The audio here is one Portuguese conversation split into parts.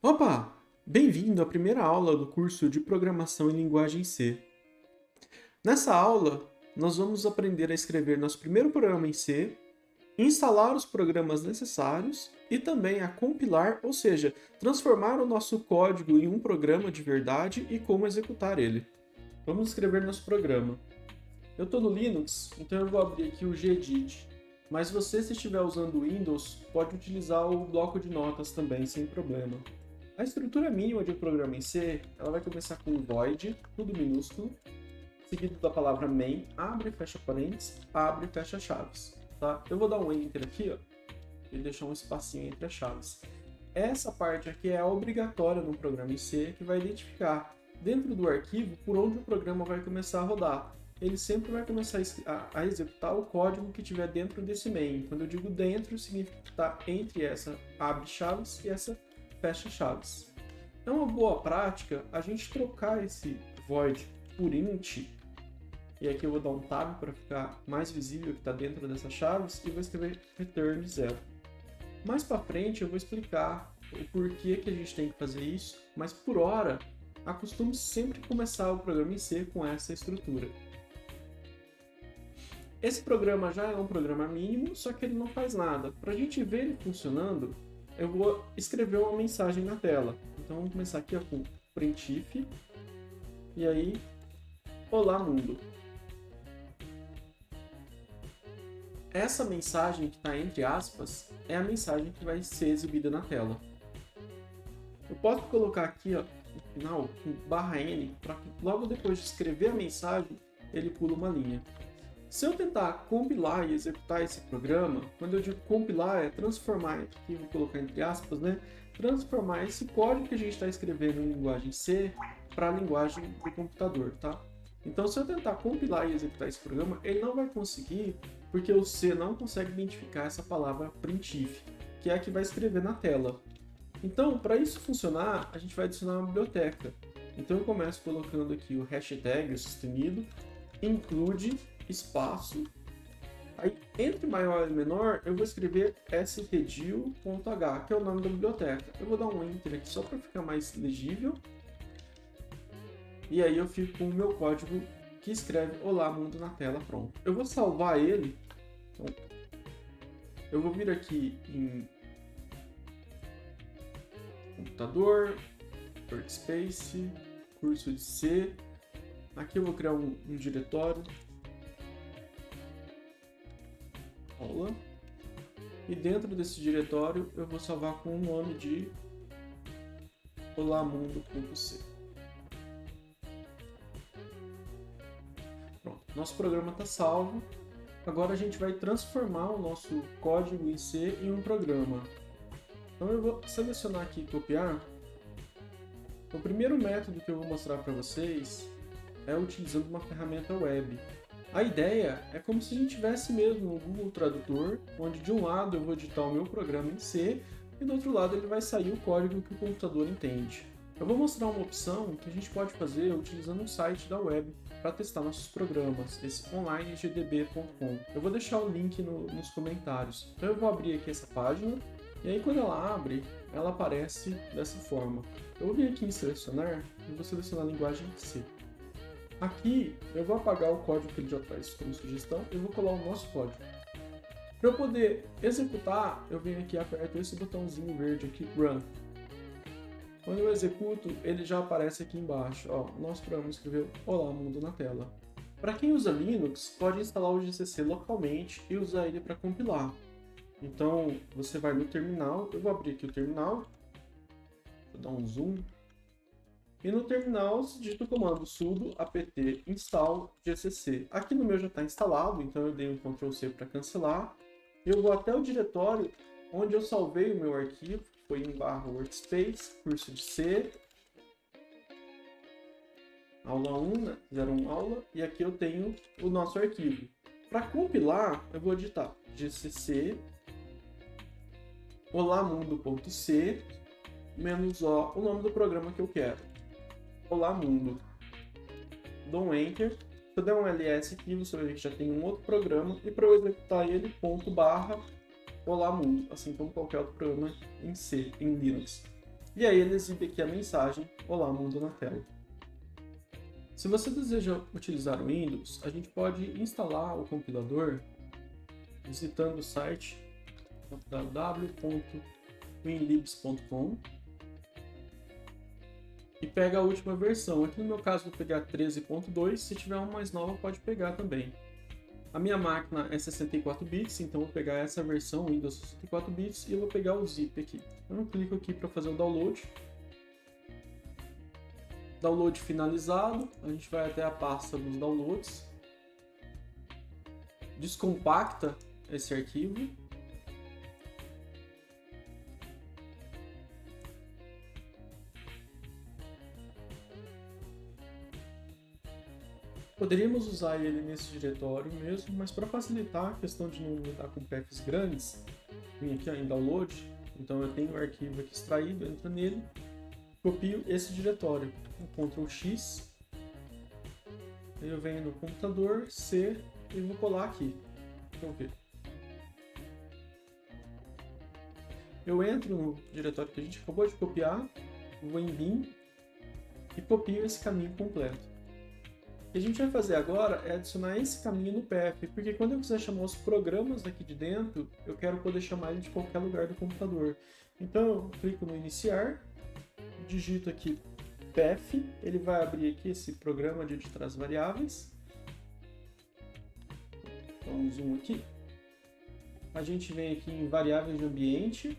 Opa! Bem-vindo à primeira aula do curso de Programação em Linguagem C. Nessa aula, nós vamos aprender a escrever nosso primeiro programa em C, instalar os programas necessários e também a compilar, ou seja, transformar o nosso código em um programa de verdade e como executar ele. Vamos escrever nosso programa. Eu estou no Linux, então eu vou abrir aqui o Gedit. Mas você, se estiver usando o Windows, pode utilizar o bloco de notas também, sem problema. A estrutura mínima de um programa em C, ela vai começar com um void, tudo minúsculo, seguido da palavra main, abre e fecha parênteses, abre e fecha chaves. Tá? Eu vou dar um enter aqui, ó, e deixar um espacinho entre as chaves. Essa parte aqui é a obrigatória no programa em C, que vai identificar dentro do arquivo por onde o programa vai começar a rodar. Ele sempre vai começar a executar o código que tiver dentro desse main. Quando eu digo dentro, significa que está entre essa abre chaves e essa fecha chaves. É uma boa prática a gente trocar esse void por int, e aqui eu vou dar um tab para ficar mais visível o que está dentro dessas chaves e vou escrever return 0. Mais para frente eu vou explicar o porquê que a gente tem que fazer isso, mas por hora acostume sempre começar o programa em C com essa estrutura. Esse programa já é um programa mínimo, só que ele não faz nada. Para a gente ver ele funcionando, eu vou escrever uma mensagem na tela. Então vamos começar aqui ó, com printf, e aí, olá mundo. Essa mensagem que está entre aspas é a mensagem que vai ser exibida na tela. Eu posso colocar aqui ó, no final com /n, para que logo depois de escrever a mensagem, ele pula uma linha. Se eu tentar compilar e executar esse programa, quando eu digo compilar é transformar, aqui vou colocar entre aspas, né? Transformar esse código que a gente está escrevendo em linguagem C para a linguagem do computador, tá? Então, se eu tentar compilar e executar esse programa, ele não vai conseguir, porque o C não consegue identificar essa palavra printf, que é a que vai escrever na tela. Então, para isso funcionar, a gente vai adicionar uma biblioteca. Então, eu começo colocando aqui o hashtag, o sustenido, include espaço, aí entre maior e menor eu vou escrever stdio.h, que é o nome da biblioteca. Eu vou dar um enter aqui só para ficar mais legível, e aí eu fico com o meu código que escreve olá mundo na tela pronto. Eu vou salvar ele, então, eu vou vir aqui em computador, workspace, curso de C, aqui eu vou criar um diretório, aula, e dentro desse diretório eu vou salvar com o nome de olamundo.c. Pronto, nosso programa está salvo. Agora a gente vai transformar o nosso código em C em um programa. Então eu vou selecionar aqui e copiar. O primeiro método que eu vou mostrar para vocês é utilizando uma ferramenta web. A ideia é como se a gente tivesse mesmo no Google Tradutor, onde de um lado eu vou digitar o meu programa em C e do outro lado ele vai sair o código que o computador entende. Eu vou mostrar uma opção que a gente pode fazer utilizando um site da web para testar nossos programas, esse onlinegdb.com. Eu vou deixar o link nos comentários. Então eu vou abrir aqui essa página e aí quando ela abre, ela aparece dessa forma. Eu vou vir aqui em selecionar e vou selecionar a linguagem C. Aqui eu vou apagar o código que ele já traz como sugestão e vou colar o nosso código. Para eu poder executar, eu venho aqui e aperto esse botãozinho verde aqui, Run. Quando eu executo, ele já aparece aqui embaixo. Ó, o nosso programa escreveu Olá Mundo na tela. Para quem usa Linux, pode instalar o GCC localmente e usar ele para compilar. Então, você vai no terminal, eu vou abrir aqui o terminal, vou dar um zoom. E no terminal você digita o comando sudo apt install gcc. Aqui no meu já está instalado, então eu dei um Ctrl C para cancelar. Eu vou até o diretório onde eu salvei o meu arquivo, que foi em /workspace, curso de C, aula 1, né? 01 aula, e aqui eu tenho o nosso arquivo. Para compilar, eu vou digitar gcc olamundo.c -o, o nome do programa que eu quero. Olá Mundo. Dou um Enter. Se eu der um ls aqui, você vai ver que já tem um outro programa. E para eu executar ele, ponto barra Olá Mundo. Assim como qualquer outro programa em C, em Linux. E aí ele exibe aqui a mensagem Olá Mundo na tela. Se você deseja utilizar o Windows, a gente pode instalar o compilador visitando o site www.winlibs.com e pega a última versão. Aqui no meu caso vou pegar 13.2, se tiver uma mais nova pode pegar também. A minha máquina é 64 bits, então eu vou pegar essa versão Windows 64 bits e eu vou pegar o zip aqui. Então eu clico aqui para fazer o download. Download finalizado, a gente vai até a pasta dos downloads. Descompacta esse arquivo. Poderíamos usar ele nesse diretório mesmo, mas para facilitar a questão de não lidar com paths grandes, vim aqui em download, então eu tenho o arquivo aqui extraído, entro nele, copio esse diretório, com Ctrl X, aí eu venho no computador, C, e vou colar aqui. Vamos ver. Eu entro no diretório que a gente acabou de copiar, vou em bin e copio esse caminho completo. O que a gente vai fazer agora é adicionar esse caminho no path, porque quando eu quiser chamar os programas daqui de dentro, eu quero poder chamar ele de qualquer lugar do computador. Então eu clico no iniciar, digito aqui path, ele vai abrir aqui esse programa de editar as variáveis. Dá um zoom aqui. A gente vem aqui em variáveis de ambiente.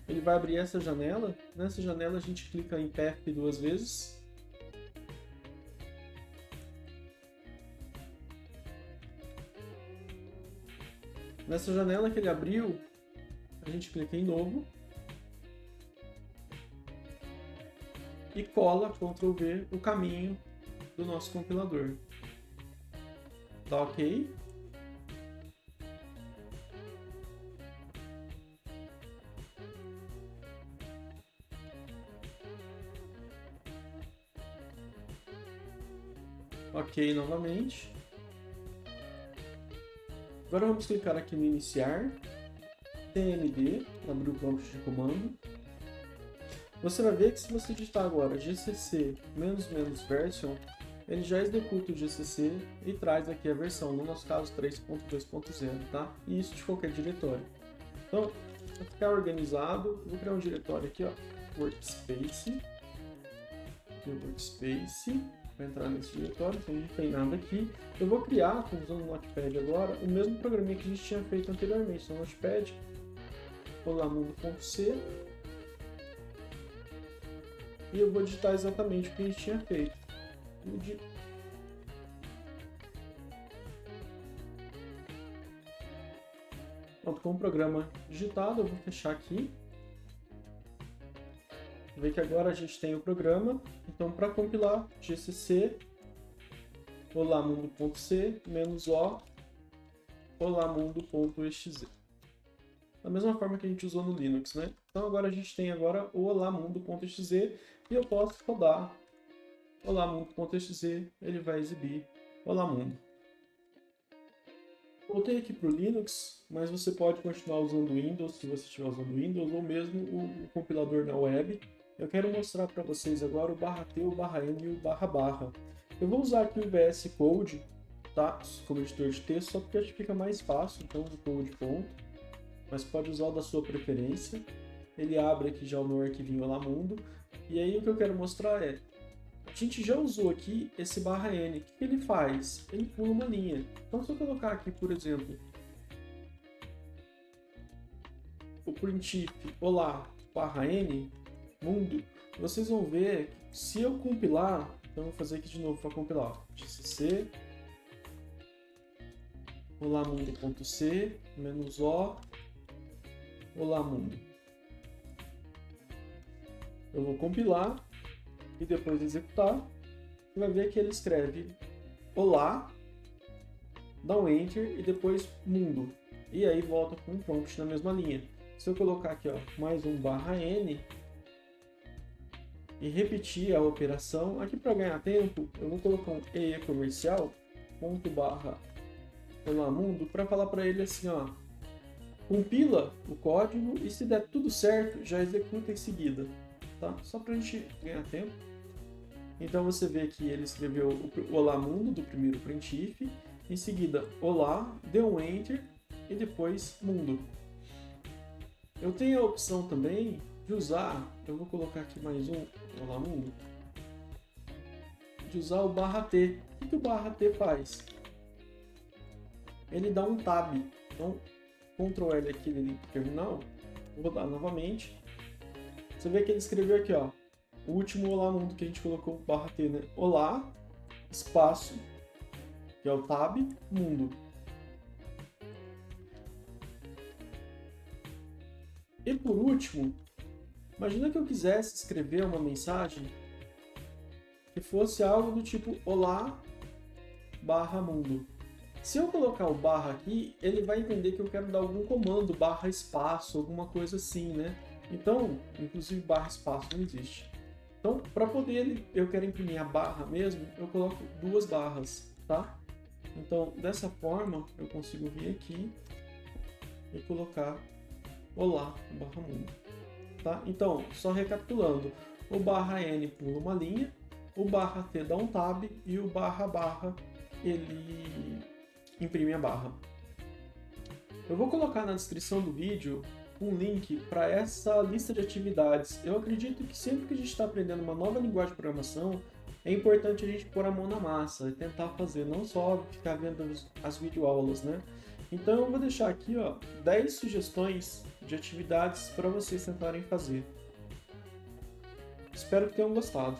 Ele vai abrir essa janela. Nessa janela a gente clica em path duas vezes. Nessa janela que ele abriu, a gente clica em novo e cola, Ctrl V, o caminho do nosso compilador. Tá ok? Ok novamente. Agora vamos clicar aqui no iniciar, cmd, abrir o prompt de comando. Você vai ver que se você digitar agora gcc --version, ele já executa o gcc e traz aqui a versão, no nosso caso 3.2.0, tá? E isso de qualquer diretório. Então, para ficar organizado, vou criar um diretório aqui, ó, workspace, para entrar nesse diretório, então não tem nada aqui. Eu vou criar, usando o Notepad agora, o mesmo programinha que a gente tinha feito anteriormente. Então, Notepad, olamundo.c, e eu vou digitar exatamente o que a gente tinha feito. Pronto, com o programa digitado, eu vou fechar aqui. Vê que agora a gente tem o programa, então para compilar, gcc olamundo.c -o olamundo.exe. Da mesma forma que a gente usou no Linux, né? Então agora a gente tem agora o olamundo.exe e eu posso rodar olamundo.exe, ele vai exibir olamundo. Voltei aqui para o Linux, mas você pode continuar usando o Windows, se você estiver usando o Windows, ou mesmo o compilador na web. Eu quero mostrar para vocês agora o /t, o /n e o //. Eu vou usar aqui o VS Code, tá? Como editor de texto, só porque acho que fica mais fácil, então o code ponto. Mas pode usar o da sua preferência. Ele abre aqui já o meu arquivinho olamundo. E aí o que eu quero mostrar é, a gente já usou aqui esse /n. O que ele faz? Ele pula uma linha. Então se eu colocar aqui, por exemplo, o printf olá /n mundo, vocês vão ver que se eu compilar, então eu vou fazer aqui de novo para compilar, gcc olamundo.c -o olamundo. Eu vou compilar e depois executar. Você vai ver que ele escreve olá, dá um enter e depois mundo. E aí volta com um prompt na mesma linha. Se eu colocar aqui, ó, mais um /n e repetir a operação. Aqui para ganhar tempo, eu vou colocar um EE comercial, ponto barra olá mundo, para falar para ele assim, ó, compila o código e se der tudo certo, já executa em seguida, tá? Só para a gente ganhar tempo. Então você vê que ele escreveu o olá mundo do primeiro printf, em seguida olá, deu um enter e depois mundo. Eu tenho a opção também de usar, eu vou colocar aqui mais um olá mundo, de usar o /t. O que o /t faz? Ele dá um tab. Então, Ctrl L aqui no terminal, vou rodar novamente. Você vê que ele escreveu aqui, ó, o último olá mundo que a gente colocou /t, né? Olá, espaço, que é o tab, mundo. E por último, imagina que eu quisesse escrever uma mensagem que fosse algo do tipo olá /mundo. Se eu colocar o barra aqui, ele vai entender que eu quero dar algum comando, /espaço, alguma coisa assim, né? Então, inclusive /espaço não existe. Então, para poder eu quero imprimir a barra mesmo, eu coloco duas barras, tá? Então, dessa forma, eu consigo vir aqui e colocar olá /mundo, tá? Então, só recapitulando, o /n pula uma linha, o /t dá um tab e o // ele imprime a barra. Eu vou colocar na descrição do vídeo um link para essa lista de atividades. Eu acredito que sempre que a gente está aprendendo uma nova linguagem de programação, é importante a gente pôr a mão na massa e tentar fazer, não só ficar vendo as videoaulas, né? Então eu vou deixar aqui, ó, 10 sugestões de atividades para vocês tentarem fazer. Espero que tenham gostado.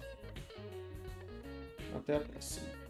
Até a próxima.